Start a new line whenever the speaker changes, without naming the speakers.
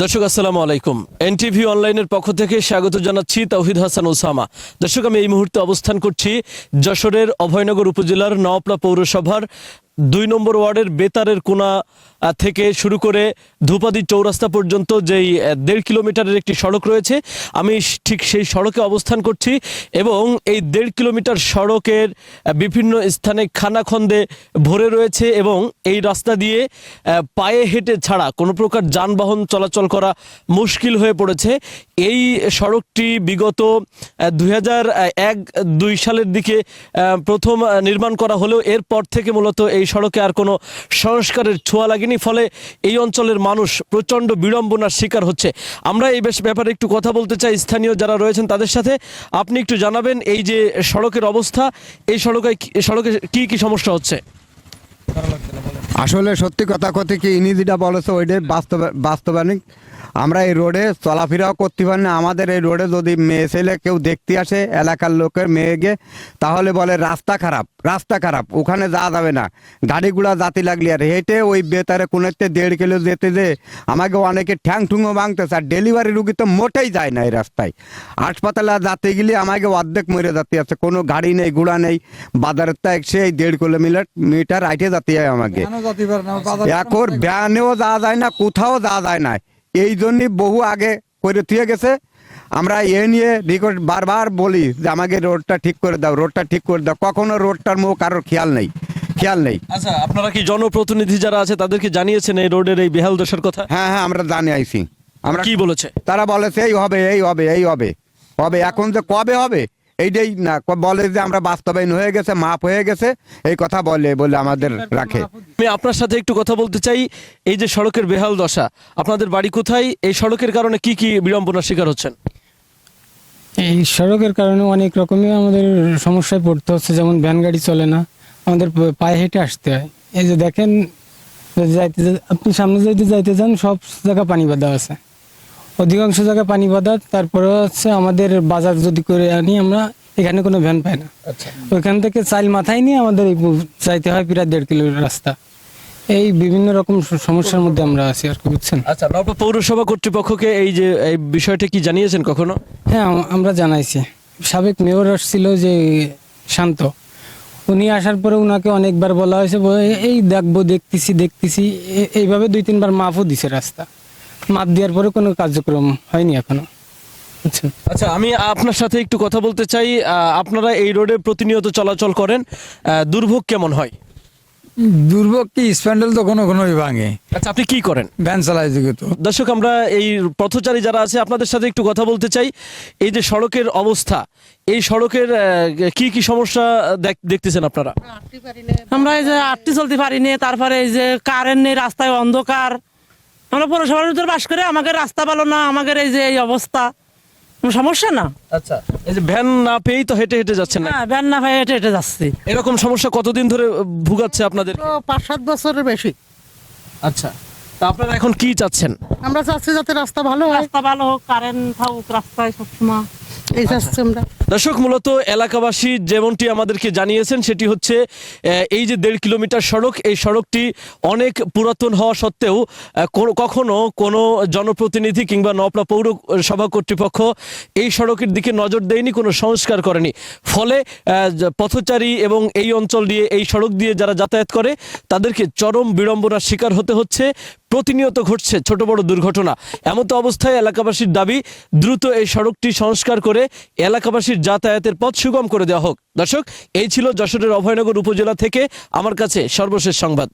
দর্শক আসসালামু আলাইকুম। এনটিভি অনলাইনের পক্ষ থেকে স্বাগত জানাচ্ছি তৌহিদ হাসান ওসামা। দর্শক, আমি এই মুহূর্তে অবস্থান করছি যশোরের অভয়নগর উপজেলার নওয়াপড়া পৌরসভার ২ নম্বর ওয়ার্ডের বেতারের কোনা থেকে শুরু করে ধূপাদি চৌরাস্তা পর্যন্ত যেই ১.৫ কিলোমিটারের একটি সড়ক রয়েছে, আমি ঠিক সেই সড়কে অবস্থান করছি এবং এই ১.৫ কিলোমিটার সড়কের বিভিন্ন স্থানে খানাখন্দে ভরে রয়েছে এবং এই রাস্তা দিয়ে পায়ে হেঁটে ছাড়া কোনো প্রকার যানবাহন চলাচল করা মুশকিল হয়ে পড়েছে। এই সড়কটি বিগত ২০০১-২ সালের দিকে প্রথম নির্মাণ করা হলেও এরপর থেকে মূলত এই সড়কে আর কোনো সংস্কারের ছোঁয়া লাগেনি, ফলে এই অঞ্চলের মানুষ প্রচণ্ড বিড়ম্বনার শিকার হচ্ছে। আমরা এই ব্যাপারে একটু কথা বলতে চাই স্থানীয় যারা রয়েছেন তাদের সাথে। আপনি একটু জানাবেন এই যে সড়কের অবস্থা, এই সড়কে কি কি সমস্যা হচ্ছে?
আসলে সত্যি কথা কথা কি ইনি যেটা বলেছে ওইটাই বাস্তবায়নিক। আমরা এই রোডে চলাফেরাও করতে পারি না। আমাদের এই রোডে যদি মেয়ে ছেলে কেউ দেখতে আসে, এলাকার লোকের মেয়েকে, তাহলে বলে রাস্তা খারাপ, ওখানে যাওয়া যাবে না, গাড়িগুলা যাতে লাগলে। আর হেঁটে ওই বেতারে কোনেতে ১.৫ কিলো যেতে যে আমাকে অনেকে ঠ্যাং ঠুঙো ভাঙতেছে। আর ডেলিভারি রুগী তো মোটেই যায় না এই রাস্তায়। হাসপাতালে যাতে গেলে আমাকে অর্ধেক মরে যাতে আছে, কোনো গাড়ি নেই, ঘোড়া নেই। বাজারের তো সেই ১.৫ কিলোমিটার আইটে যাতে হয় আমাকে। এখন ভ্যানেও যাওয়া যায় না, কোথাও যাওয়া যায় না। এই জন্যই বহু আগে করে থুয়ে গেছে। আমরা এ নিয়ে রিকোয়েস্ট বারবার বলি যে আমাকে রোডটা ঠিক করে দাও, কখনো রোডটার মুখ কারোর খেয়াল নেই।
আচ্ছা, আপনারা কি জনপ্রতিনিধি যারা আছে তাদেরকে জানিয়েছেন এই রোডের এই বেহাল দশার কথা?
হ্যাঁ, আমরা জানি আইছি। আমরা
কি বলেছে?
তারা বলেছে এই হবে। এখন যে কবে হবে এইটাই না, বলে যে আমরা বাস্তবায়ন হয়ে গেছে, মাপ হয়ে গেছে, এই কথা বলে আমাদের রাখে।
আমি আপনার সাথে একটু কথা বলতে চাই। এই যে সড়কের বেহাল দশা, আপনাদের বাড়ি কোথায়? এই সড়কের কারণে কি কি বিড়ম্বনার শিকার হচ্ছেন?
এই সড়কের কারণে অনেক রকমই আমাদের সমস্যায় পড়তে হচ্ছে। যেমন ভ্যান গাড়ি চলে না, আমাদের পায়ে হেঁটে আসতে হয়। এই যে দেখেন, আপনি সামনে যাইতে যান, সব জায়গা পানি বাঁধা আছে, অধিকাংশ জায়গায় পানি বাঁধা। তারপরে হচ্ছে আমাদের বাজার যদি করে আনি আমরা, এখানে কোনো ভ্যান পাই না। ওইখান থেকে চাইল মাথায় নিয়ে আমাদের যাইতে হয় প্রায় ১.৫ কিলোমিটার রাস্তা। এই বিভিন্ন রকম সমস্যার মধ্যে আমরা আছি আর কি, বুঝছেন।
আচ্ছা, নওয়াপড়া পৌরসভা কর্তৃপক্ষকে এই যে এই বিষয়টা কি জানিয়েছেন কখনো?
হ্যাঁ, আমরা জানাইছি। সাবেক মেয়র আসছিল যে শান্ত, উনি আসার পরে উনাকে অনেকবার বলা হয়েছে, এই দেখতেছি এইভাবে ২-৩ বার মাপও দিছে রাস্তা। মাপ দেওয়ার পরে কোনো কার্যক্রম হয়নি এখনো, বুঝছেন।
আচ্ছা, আমি আপনার সাথে একটু কথা বলতে চাই। আপনারা এই রোডে প্রতিনিয়ত চলাচল করেন, দুর্ভোগ কেমন হয়?
দুর্ভোগ কি, স্প্যান্ডেল তো কোনো ভাঙে।
আচ্ছা, আপনি কি করেন?
ভ্যান চালাই দিকে তো।
দর্শক, আমরা এই পথচারী যারা আছে আপনাদের সাথে একটু কথা বলতে চাই। এই যে সড়কের অবস্থা, এই সড়কের কি কি সমস্যা দেখতেছেন আপনারা?
আমরা এই যে আটটি চলতে পারিনি, তারপরে এই যে কারেন্ট নেই, রাস্তায় অন্ধকার। আমরা পৌরসভার ভিতরে বাস করে, আমাদের রাস্তা ভালো না, আমাদের এই যে এই অবস্থা, সমস্যা না।
আচ্ছা, এই যে ভ্যান না পেয়েই তো হেঁটে হেঁটে যাচ্ছেন না?
হ্যাঁ, ভ্যান না পাই হেঁটে যাচ্ছি।
এরকম সমস্যা কতদিন ধরে ভুগাচ্ছে আপনাদের?
৫-৭ বছরের বেশি।
আচ্ছা, তা আপনারা এখন কি চাচ্ছেন?
আমরা চাচ্ছি যাতে রাস্তা ভালো হয়,
রাস্তা ভালো হোক, কারেন্ট থাকুক রাস্তায় সবসময়,
এই চাচ্ছি আমরা।
দর্শক, মূলত এলাকাবাসী যেমনটি আমাদেরকে জানিয়েছেন সেটি হচ্ছে এই যে ১.৫ কিলোমিটার সড়ক, এই সড়কটি অনেক পুরাতন হওয়া সত্ত্বেও কখনো কোনো জনপ্রতিনিধি কিংবা নওয়াপড়া পৌরসভা কর্তৃপক্ষ এই সড়কের দিকে নজর দেয়নি, কোনো সংস্কার করেনি। ফলে পথচারী এবং এই অঞ্চল দিয়ে, এই সড়ক দিয়ে যারা যাতায়াত করে তাদেরকে চরম বিড়ম্বনার শিকার হতে হচ্ছে। প্রতিনিয়ত ঘটছে ছোট বড় দুর্ঘটনা। এমতো অবস্থায় এলাকাবাসীর দাবি দ্রুত এই সড়কটি সংস্কার করে এলাকাবাসীর যাতায়াতের পথ সুগম করে দেওয়া হোক। দর্শক, এই ছিল যশোরের অভয়নগর উপজেলা থেকে আমার কাছে সর্বশেষ সংবাদ।